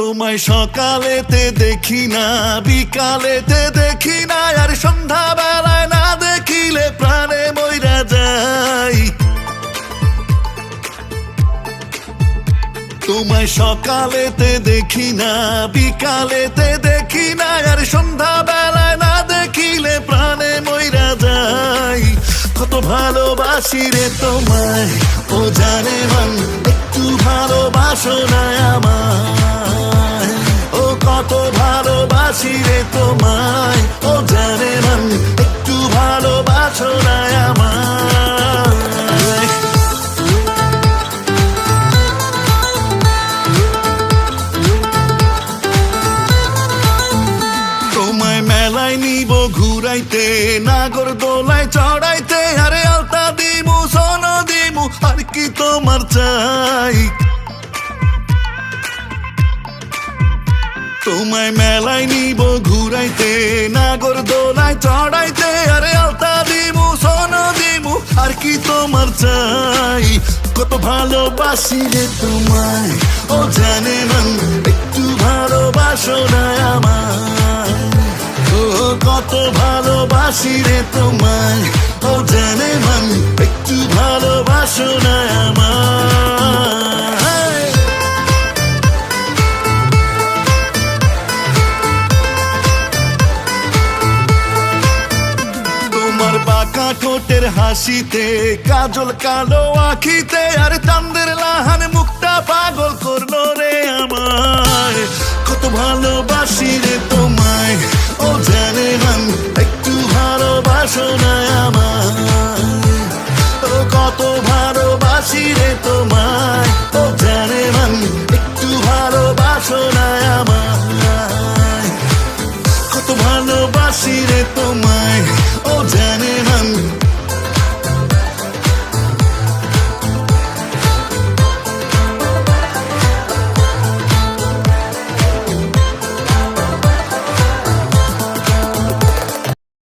তোমায় সকালেতে দেখি না, বিকালেতে দেখি না, আর সন্ধ্যা বেলায় না দেখিলে প্রাণে মইরা যাই। তোমায় সকালেতে দেখি না, বিকালেতে দেখি না, আর সন্ধ্যা বেলায় না দেখিলে প্রাণে মইরা যাই। কত ভালোবাসি রে তোমায়, ও জানে মন, একটু ভালোবাসো না আমায়। ও কত ভালোবাসি রে তোমায়, ও জানে মন, একটু ভালোবাসো না আমায়। তোমায় মেলায় নিব ঘুরাইতে, নাগর দোলায় চড়াইতে, আরে আলতা দিমু সোন দিমু, আর কি তোমার চাই। তোমায় মেলায় নিব ঘুরাইতে, নাগর দোলায় চড়াইতে, আরে আলতা দিমু সোন দিমু, আর কি তোমার চাই। কত ভালোবাসি রে তোমায়, ও জানে মন, একটু ভালোবাসো না আমায়। ও কত ভালোবাসি রে তোমায়, ও জানে মন, একটু ভালোবাসো না আমায়। তোমার বাঁকা ঠোঁটের হাসিতে, কাজল কালো আখিতে, আর চাঁদের লাহান মুখটা পাগল করলো রে আমায়। কত ভালোবাসি রে তোমায়, ও জানে মন, একটু ভালোবাসো না আমায়। ও কত ভালোবাসি রে তোমায়, ও জানে মন, একটু ভালোবাসো না আমায়। কত ভালোবাসি রে তোমায়।